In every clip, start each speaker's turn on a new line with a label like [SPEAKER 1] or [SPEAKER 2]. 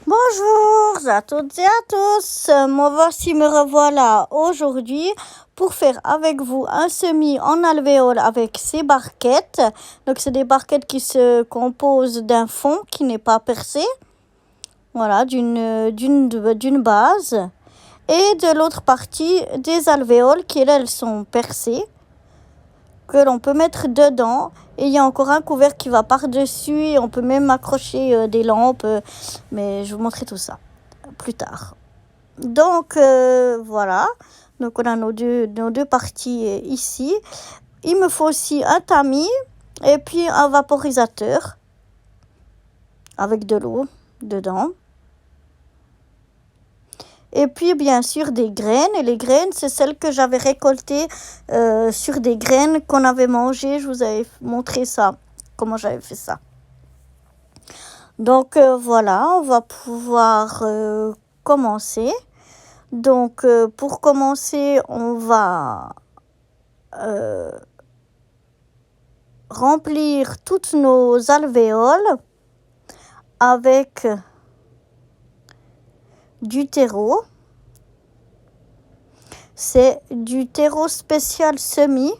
[SPEAKER 1] Bonjour à toutes et à tous, me revoilà aujourd'hui pour faire avec vous un semis en alvéole avec ces barquettes. Donc c'est des barquettes qui se composent d'un fond qui n'est pas percé, voilà, d'une base, et de l'autre partie des alvéoles qui elles sont percées, que l'on peut mettre dedans. Et il y a encore un couvercle qui va par-dessus et on peut même accrocher des lampes, mais je vous montrerai tout ça plus tard. Donc voilà, donc on a nos deux parties ici. Il me faut aussi un tamis et puis un vaporisateur avec de l'eau dedans. Et puis bien sûr des graines, et les graines c'est celles que j'avais récoltées sur des graines qu'on avait mangées. Je vous avais montré ça, comment j'avais fait ça. Donc voilà, on va pouvoir commencer. Donc pour commencer, on va remplir toutes nos alvéoles avec du terreau. C'est du terreau spécial semis,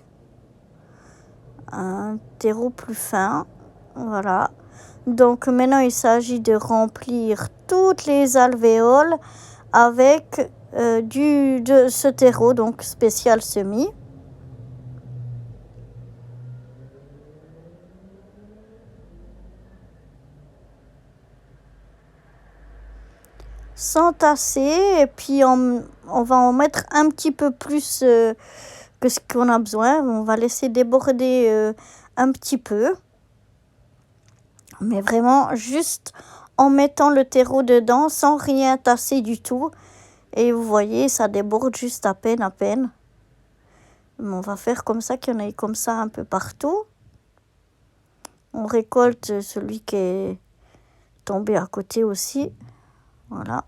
[SPEAKER 1] un terreau plus fin, voilà. Donc maintenant il s'agit de remplir toutes les alvéoles avec de ce terreau, donc spécial semis. Sans tasser, et puis on va en mettre un petit peu plus que ce qu'on a besoin. On va laisser déborder un petit peu, mais vraiment juste en mettant le terreau dedans sans rien tasser du tout. Et vous voyez, ça déborde juste à peine. Mais on va faire comme ça, qu'il y en ait comme ça un peu partout. On récolte celui qui est tombé à côté aussi. Voilà.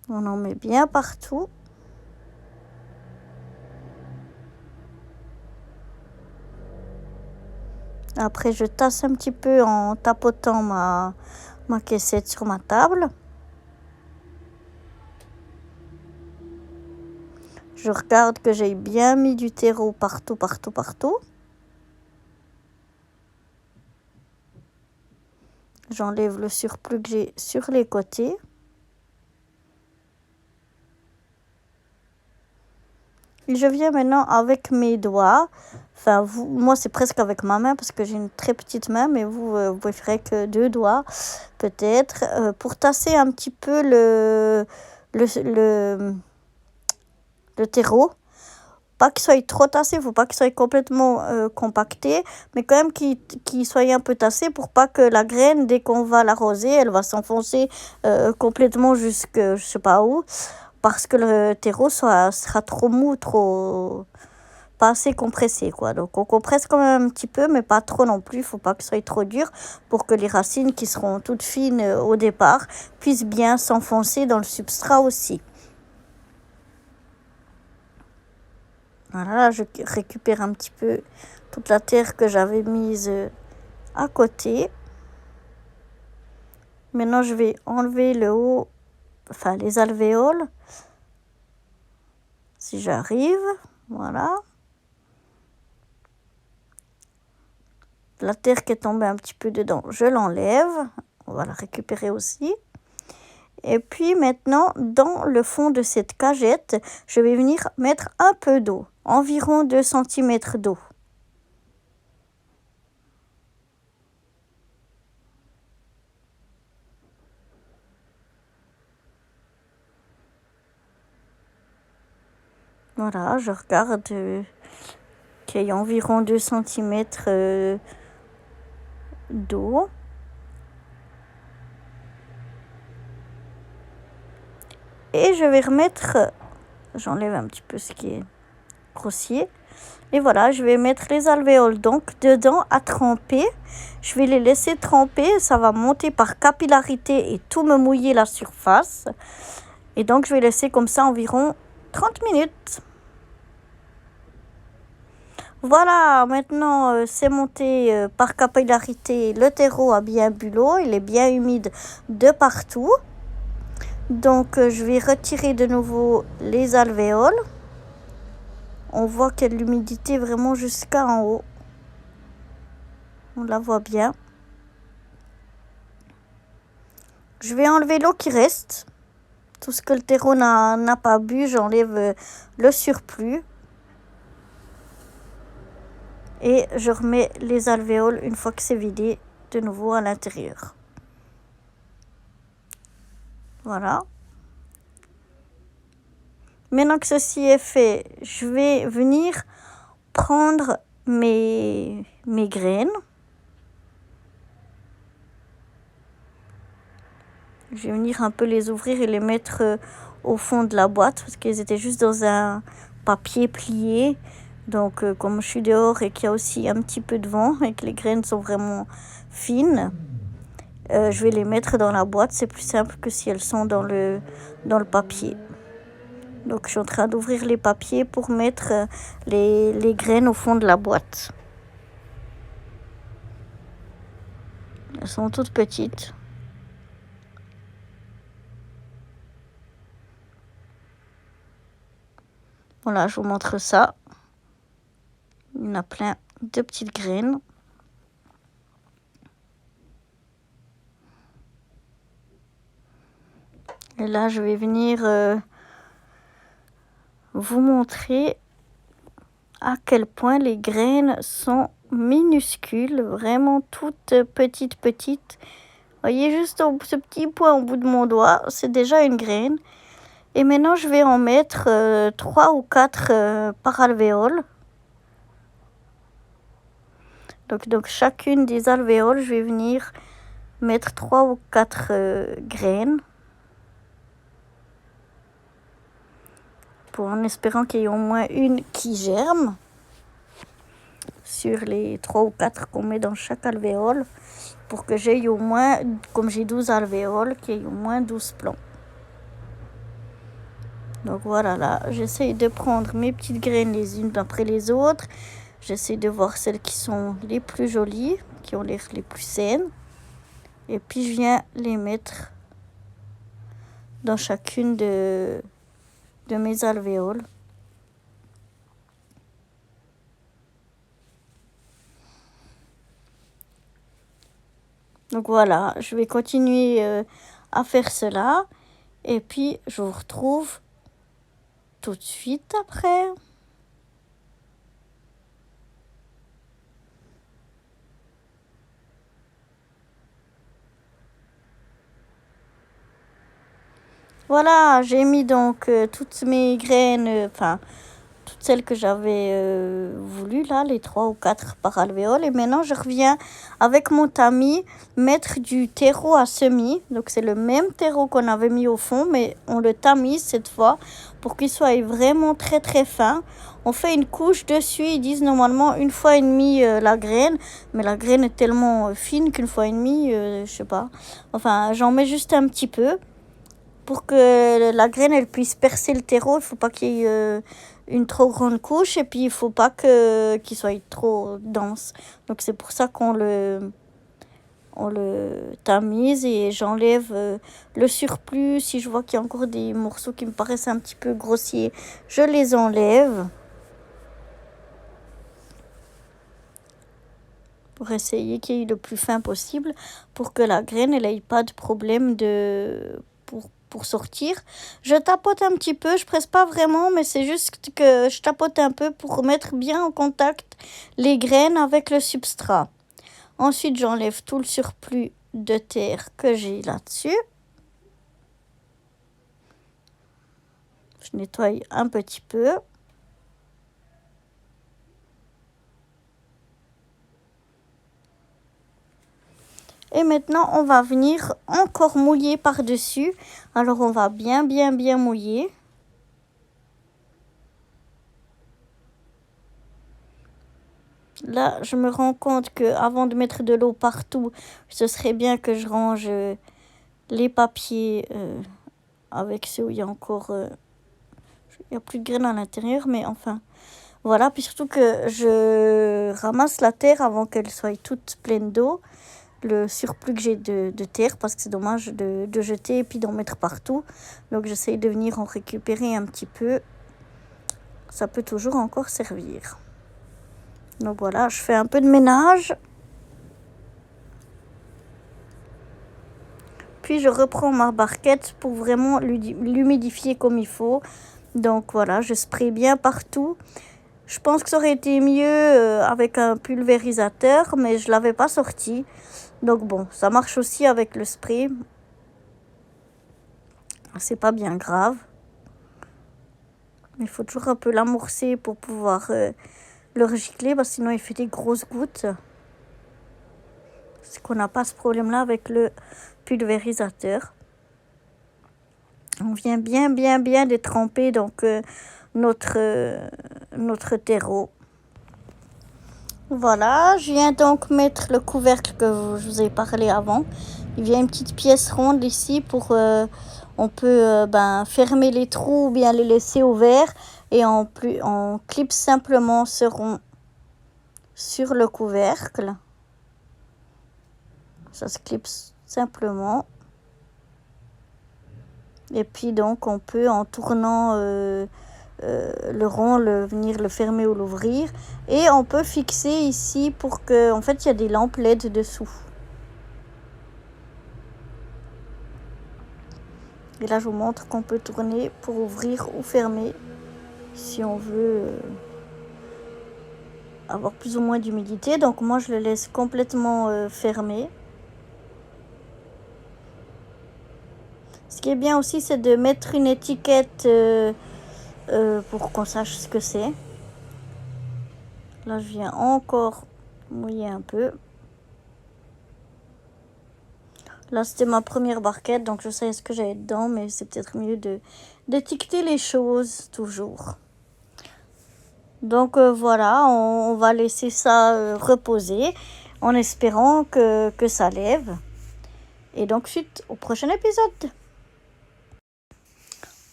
[SPEAKER 1] On en met bien partout. Après, je tasse un petit peu en tapotant ma caissette sur ma table. Je regarde que j'ai bien mis du terreau partout. J'enlève le surplus que j'ai sur les côtés. Et je viens maintenant avec mes doigts. Enfin, moi, c'est presque avec ma main parce que j'ai une très petite main, mais vous préférez que 2 doigts, peut-être, pour tasser un petit peu le terreau. Pas qu'il soit trop tassé, il ne faut pas qu'il soit complètement compacté, mais quand même qu'il soit un peu tassé pour pas que la graine, dès qu'on va l'arroser, elle va s'enfoncer complètement jusque je sais pas où, parce que le terreau sera trop mou, pas assez compressé, quoi. Donc on compresse quand même un petit peu, mais pas trop non plus. Il ne faut pas que ce soit trop dur pour que les racines qui seront toutes fines au départ puissent bien s'enfoncer dans le substrat aussi. Voilà, je récupère un petit peu toute la terre que j'avais mise à côté. Maintenant, je vais enlever le haut, enfin les alvéoles, si j'arrive. Voilà. La terre qui est tombée un petit peu dedans, je l'enlève. On va la récupérer aussi. Et puis maintenant, dans le fond de cette cagette, je vais venir mettre un peu d'eau, environ 2 cm d'eau. Voilà, je regarde qu'il y a environ 2 cm d'eau. Et je vais remettre, j'enlève un petit peu ce qui est grossier. Et voilà, je vais mettre les alvéoles donc dedans à tremper. Je vais les laisser tremper, ça va monter par capillarité et tout me mouiller la surface. Et donc je vais laisser comme ça environ 30 minutes. Voilà, maintenant c'est monté par capillarité. Le terreau a bien bu l'eau, il est bien humide de partout. Donc je vais retirer de nouveau les alvéoles. On voit qu'il y a de l'humidité vraiment jusqu'en haut. On la voit bien. Je vais enlever l'eau qui reste. Tout ce que le terreau n'a pas bu, j'enlève le surplus. Et je remets les alvéoles une fois que c'est vidé de nouveau à l'intérieur. Voilà. Maintenant que ceci est fait, je vais venir prendre mes graines. Je vais venir un peu les ouvrir et les mettre au fond de la boîte parce qu'elles étaient juste dans un papier plié. Donc comme je suis dehors et qu'il y a aussi un petit peu de vent et que les graines sont vraiment fines, je vais les mettre dans la boîte. C'est plus simple que si elles sont dans le papier. Donc je suis en train d'ouvrir les papiers pour mettre les graines au fond de la boîte. Elles sont toutes petites. Voilà, je vous montre ça. Il y en a plein de petites graines. Et là, je vais venir vous montrer à quel point les graines sont minuscules, vraiment toutes petites. Voyez juste ce petit point au bout de mon doigt, c'est déjà une graine. Et maintenant, je vais en mettre 3 ou 4 par alvéole. Donc chacune des alvéoles, je vais venir mettre 3 ou 4 graines. En espérant qu'il y ait au moins une qui germe sur les 3 ou 4 qu'on met dans chaque alvéole pour que j'aie au moins, comme j'ai 12 alvéoles, qu'il y ait au moins 12 plants. Donc voilà, là, j'essaie de prendre mes petites graines les unes après les autres. J'essaie de voir celles qui sont les plus jolies, qui ont l'air les plus saines. Et puis je viens les mettre dans chacune de mes alvéoles. Donc voilà, je vais continuer à faire cela. Et puis je vous retrouve tout de suite après. Voilà, j'ai mis donc toutes mes graines, toutes celles que j'avais voulu, là, les 3 ou 4 par alvéole. Et maintenant, je reviens avec mon tamis mettre du terreau à semis. Donc, c'est le même terreau qu'on avait mis au fond, mais on le tamise cette fois pour qu'il soit vraiment très fin. On fait une couche dessus. Ils disent normalement 1,5 fois la graine, mais la graine est tellement fine qu'1,5 fois, je sais pas. Enfin, j'en mets juste un petit peu. Pour que la graine elle puisse percer le terreau, il faut pas qu'il y ait une trop grande couche et puis il faut pas qu'il soit trop dense. Donc c'est pour ça qu'on le tamise et j'enlève le surplus. Si je vois qu'il y a encore des morceaux qui me paraissent un petit peu grossiers, je les enlève. Pour essayer qu'il y ait le plus fin possible pour que la graine n'ait pas de problème pour sortir. Je tapote un petit peu, je presse pas vraiment, mais c'est juste que je tapote un peu pour mettre bien en contact les graines avec le substrat. Ensuite, j'enlève tout le surplus de terre que j'ai là-dessus. Je nettoie un petit peu. Et maintenant, on va venir encore mouiller par-dessus. Alors, on va bien mouiller. Là, je me rends compte que avant de mettre de l'eau partout, ce serait bien que je range les papiers avec ceux où il y a encore... il n'y a plus de graines à l'intérieur, mais enfin... Voilà, puis surtout que je ramasse la terre avant qu'elle soit toute pleine d'eau. Le surplus que j'ai de terre, parce que c'est dommage de jeter et puis d'en mettre partout. Donc j'essaye de venir en récupérer un petit peu. Ça peut toujours encore servir. Donc voilà, je fais un peu de ménage. Puis je reprends ma barquette pour vraiment l'humidifier comme il faut. Donc voilà, je spraye bien partout. Je pense que ça aurait été mieux avec un pulvérisateur, mais je ne l'avais pas sorti. Donc bon, ça marche aussi avec le spray. C'est pas bien grave. Mais il faut toujours un peu l'amorcer pour pouvoir le recycler, parce que sinon il fait des grosses gouttes. C'est qu'on n'a pas ce problème-là avec le pulvérisateur. On vient bien détremper donc notre terreau. Voilà, je viens donc mettre le couvercle que je vous ai parlé avant. Il vient une petite pièce ronde ici pour on peut fermer les trous ou bien les laisser ouverts, et on clipse simplement ce rond sur le couvercle. Ça se clipse simplement. Et puis donc on peut, en tournant le rond, venir le fermer ou l'ouvrir. Et on peut fixer ici pour que, en fait, il y a des lampes LED dessous. Et là, je vous montre qu'on peut tourner pour ouvrir ou fermer si on veut avoir plus ou moins d'humidité. Donc moi, je le laisse complètement fermé. Ce qui est bien aussi, c'est de mettre une étiquette pour qu'on sache ce que c'est. Là, je viens encore mouiller un peu. Là, c'était ma première barquette, donc je sais ce que j'avais dedans, mais c'est peut-être mieux d'étiqueter les choses toujours. Donc voilà, on va laisser ça reposer en espérant que ça lève. Et donc, suite au prochain épisode.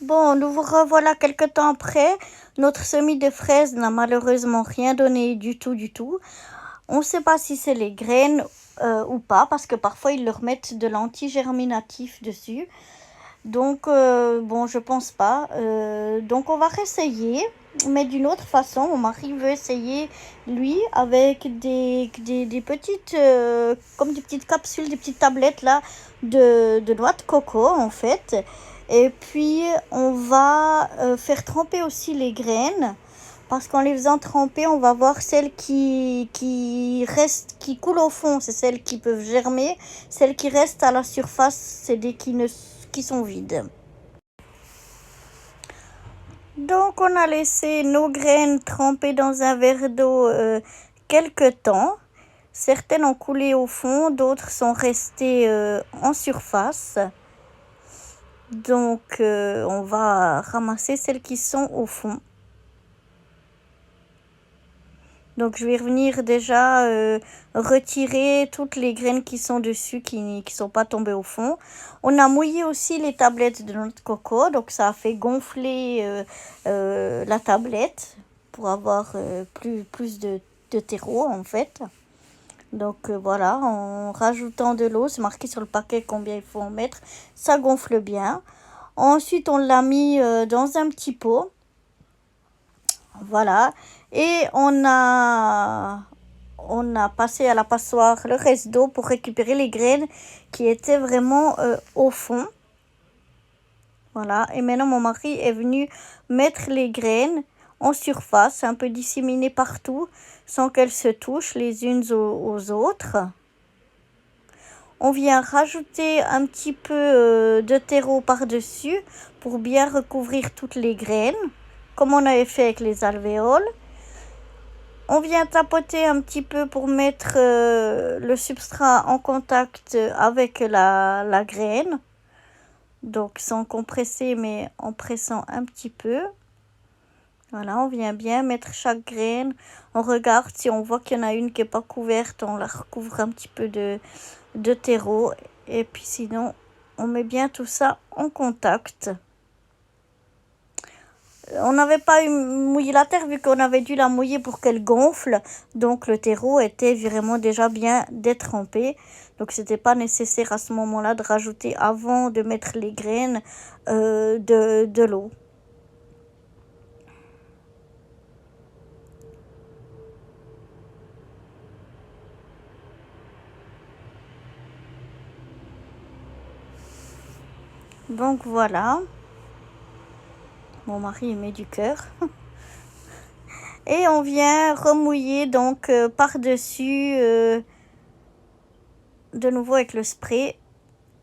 [SPEAKER 1] Bon, nous vous revoilà quelques temps après. Notre semis de fraises n'a malheureusement rien donné du tout. On ne sait pas si c'est les graines ou pas, parce que parfois ils leur mettent de l'anti-germinatif dessus. Donc, bon, je pense pas. Donc, on va réessayer, mais d'une autre façon. Mon mari veut essayer, lui, avec des petites, comme des petites capsules, des petites tablettes là, de noix de coco, en fait. Et puis, on va faire tremper aussi les graines. Parce qu'en les faisant tremper, on va voir celles qui restent, qui coulent au fond. C'est celles qui peuvent germer. Celles qui restent à la surface, c'est des qui sont vides. Donc, on a laissé nos graines trempées dans un verre d'eau quelques temps. Certaines ont coulé au fond, d'autres sont restées en surface. Donc, on va ramasser celles qui sont au fond. Donc, je vais revenir déjà retirer toutes les graines qui sont dessus, qui ne sont pas tombées au fond. On a mouillé aussi les tablettes de notre coco. Donc, ça a fait gonfler la tablette pour avoir plus de terreau, en fait. Donc, voilà, en rajoutant de l'eau, c'est marqué sur le paquet combien il faut en mettre. Ça gonfle bien. Ensuite, on l'a mis dans un petit pot. Voilà. Et on a passé à la passoire le reste d'eau pour récupérer les graines qui étaient vraiment au fond. Voilà. Et maintenant, mon mari est venu mettre les graines en surface, un peu disséminées partout, sans qu'elles se touchent les unes aux autres. On vient rajouter un petit peu de terreau par-dessus pour bien recouvrir toutes les graines, comme on avait fait avec les alvéoles. On vient tapoter un petit peu pour mettre le substrat en contact avec la graine. Donc sans compresser, mais en pressant un petit peu. Voilà, on vient bien mettre chaque graine. On regarde si on voit qu'il y en a une qui n'est pas couverte, on la recouvre un petit peu de terreau. Et puis sinon, on met bien tout ça en contact. on n'avait pas mouillé la terre vu qu'on avait dû la mouiller pour qu'elle gonfle. Donc le terreau était vraiment déjà bien détrempé. Donc c'était pas nécessaire à ce moment-là de rajouter avant de mettre les graines de l'eau. Donc voilà. Mon mari met du cœur. Et on vient remouiller donc par-dessus de nouveau avec le spray.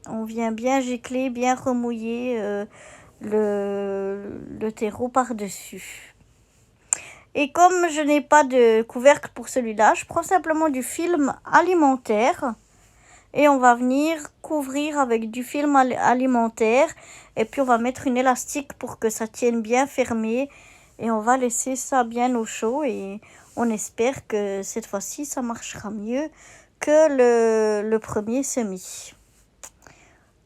[SPEAKER 1] On vient bien gicler, bien remouiller le terreau par-dessus. Et comme je n'ai pas de couvercle pour celui-là, je prends simplement du film alimentaire. Et on va venir couvrir avec du film alimentaire. Et puis on va mettre une élastique pour que ça tienne bien fermé. Et on va laisser ça bien au chaud. Et on espère que cette fois-ci, ça marchera mieux que le premier semis.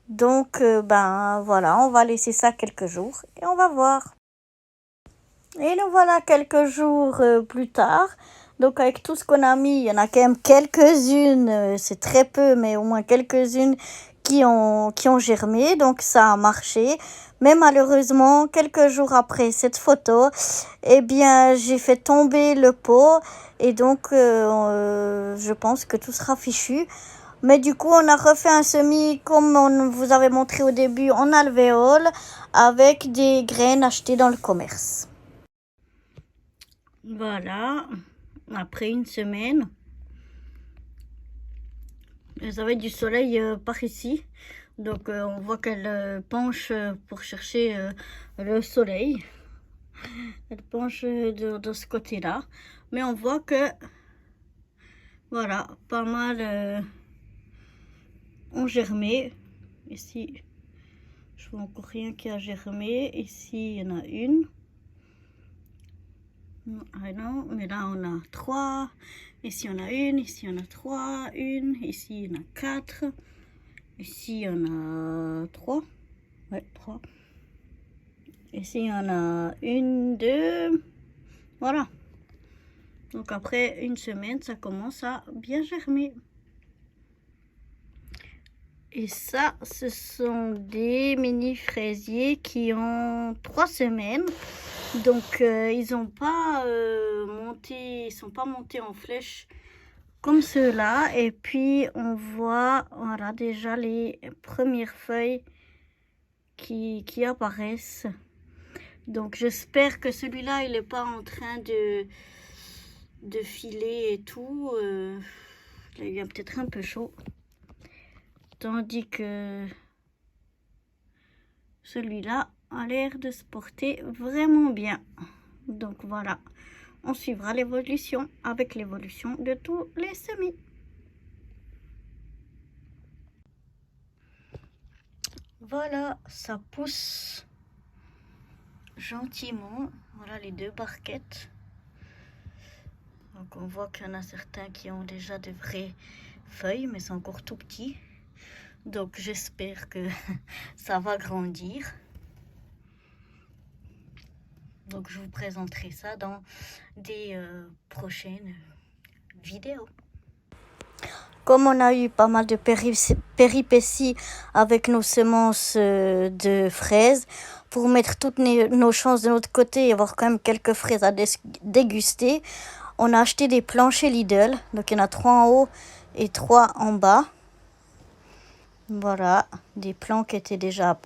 [SPEAKER 1] Donc, ben voilà, on va laisser ça quelques jours. Et on va voir. Et nous voilà quelques jours plus tard. Donc avec tout ce qu'on a mis, il y en a quand même quelques-unes, c'est très peu, mais au moins quelques-unes qui ont germé. Donc ça a marché. Mais malheureusement, quelques jours après cette photo, eh bien j'ai fait tomber le pot. Et donc je pense que tout sera fichu. Mais du coup, on a refait un semis comme on vous avait montré au début en alvéole avec des graines achetées dans le commerce. Voilà, après une semaine, elles avaient du soleil par ici. Donc on voit qu'elle penche pour chercher le soleil. Elle penche de ce côté-là. Mais on voit que, voilà, pas mal ont germé. Ici, je vois encore rien qui a germé. Ici, il y en a une. Ah non, mais là on a 3, ici on a une, ici on a 3, une, ici on a 4, ici on a 3, ouais 3, ici on a 1, 2, voilà. Donc après une semaine, ça commence à bien germer. Et ça, ce sont des mini fraisiers qui ont 3 semaines. Donc ils sont pas montés en flèche comme ceux-là. Et puis on voit voilà déjà les premières feuilles qui apparaissent. Donc j'espère que celui-là il n'est pas en train de filer et tout. Il est peut-être un peu chaud. Tandis que celui-là a l'air de se porter vraiment bien. Donc voilà, on suivra l'évolution avec l'évolution de tous les semis. Voilà, ça pousse gentiment. Voilà les 2 barquettes. Donc on voit qu'il y en a certains qui ont déjà de vraies feuilles, mais c'est encore tout petit. Donc j'espère que ça va grandir. Donc je vous présenterai ça dans des prochaines vidéos. Comme on a eu pas mal de péripéties avec nos semences de fraises, pour mettre toutes nos chances de notre côté et avoir quand même quelques fraises à déguster, on a acheté des planchers Lidl. Donc il y en a 3 en haut et 3 en bas. Voilà, des plants qui étaient déjà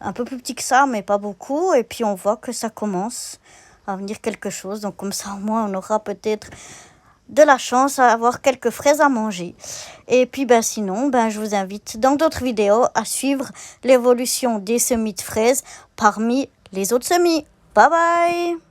[SPEAKER 1] un peu plus petits que ça, mais pas beaucoup. Et puis on voit que ça commence à venir quelque chose. Donc comme ça, au moins, on aura peut-être de la chance à avoir quelques fraises à manger. Et puis sinon, je vous invite dans d'autres vidéos à suivre l'évolution des semis de fraises parmi les autres semis. Bye bye!